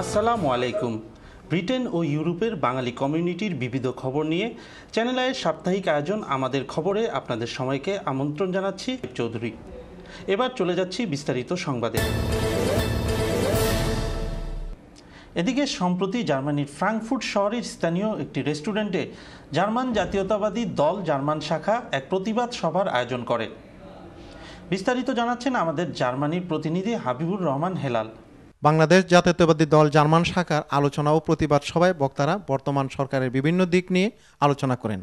আসসালামু আলাইকুম। ব্রিটেন ও ইউরোপের বাঙালি কমিউনিটির বিবিধ খবর নিয়ে চ্যানেল আইয়ের সাপ্তাহিক আয়োজন আমাদের খবরে আপনাদের সবাইকে আমন্ত্রণ জানাচ্ছি চৌধুরী। এবার চলে যাচ্ছি বিস্তারিত সংবাদে। এদিকে সম্প্রতি জার্মানির ফ্রাঙ্কফুর্ট শহরের স্থানীয় একটি রেস্টুরেন্টে জার্মান জাতীয়তাবাদী দল জার্মান শাখা এক প্রতিবাদ সভার আয়োজন করে। বিস্তারিত জানাচ্ছেন আমাদের জার্মানির প্রতিনিধি হাবিবুর রহমান হেলাল। বাংলাদেশ জাতীয়তাবাদী দল জার্মান শাখার আলোচনা ও প্রতিবাদ সভায় বক্তারা বর্তমান সরকারের বিভিন্ন দিক নিয়ে আলোচনা করেন।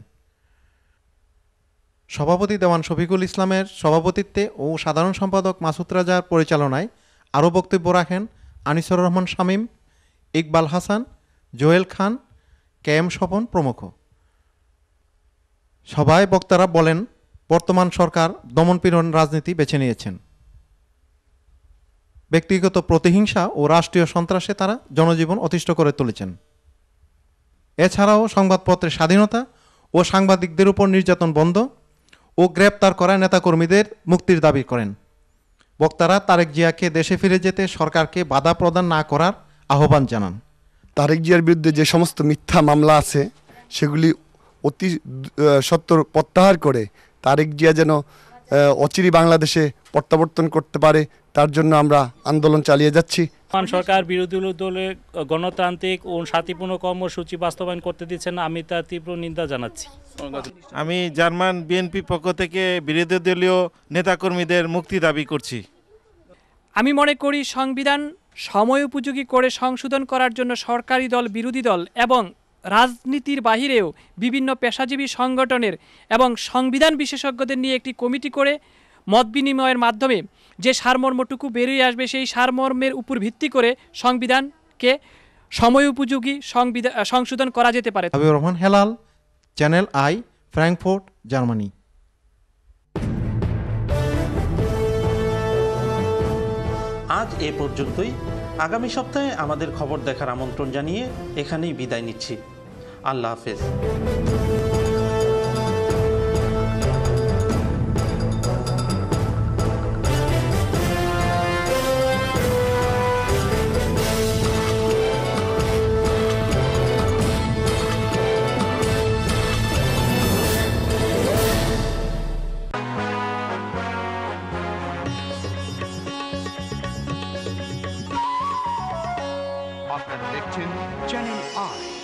সভাপতি দেওয়ান শফিকুল ইসলামের সভাপতিত্বে ও সাধারণ সম্পাদক মাসুদ রাজার পরিচালনায় আরও বক্তব্য রাখেন আনিসুর রহমান শামীম, ইকবাল হাসান, জোয়েল খান, কেএম স্বপন প্রমুখ। সভায় বক্তারা বলেন, বর্তমান সরকার দমনপীড়ন রাজনীতি বেছে নিয়েছেন। ব্যক্তিগত প্রতিহিংসা ও রাষ্ট্রীয় সন্ত্রাসে তারা জনজীবন অতিষ্ঠ করে তুলেছেন। এছাড়াও সংবাদপত্রের স্বাধীনতা ও সাংবাদিকদের উপর নির্যাতন বন্ধ ও গ্রেপ্তার করা নেতাকর্মীদের মুক্তির দাবি করেন। বক্তারা তারেক জিয়াকে দেশে ফিরে যেতে সরকারকে বাধা প্রদান না করার আহ্বান জানান। তারেক জিয়ার বিরুদ্ধে যে সমস্ত মিথ্যা মামলা আছে সেগুলি অতি সত্বর প্রত্যাহার করে তারেক জিয়া যেন অচিরেই বাংলাদেশে প্রত্যাবর্তন করতে পারে, তার জন্য আমরা আন্দোলন চালিয়ে যাচ্ছি। সরকার বিরোধী দলের গণতান্ত্রিক ও শান্তিপূর্ণ কর্মসূচি বাস্তবায়ন করতে দিচ্ছেন না, আমি তার তীব্র নিন্দা জানাচ্ছি। আমি জার্মান বিএনপি পক্ষ থেকে বিরোধী দলীয় নেতাকর্মীদের মুক্তি দাবি করছি। আমি মনে করি সংবিধান সময় উপযোগী করে সংশোধন করার জন্য সরকারি দল, বিরোধী দল এবং রাজনীতির বাহিরেও বিভিন্ন পেশাজীবী সংগঠনের এবং সংবিধান বিশেষজ্ঞদের নিয়ে একটি কমিটি করে মত বিনিময়ের মাধ্যমে যে সারমর্মটুকু বেরিয়ে আসবে সেই সারমর্মের উপর ভিত্তি করে সংবিধানকে সময় উপযোগী সংশোধন করা যেতে পারে। Habibur Rahman Helal, channel I, Frankfurt, Germany. আজ এ পর্যন্তই। আগামী সপ্তাহে আমাদের খবর দেখার আমন্ত্রণ জানিয়ে এখানেই বিদায় নিচ্ছি। আল্লাহ হাফেজ। আপনারা দেখছেন চ্যানেল আই।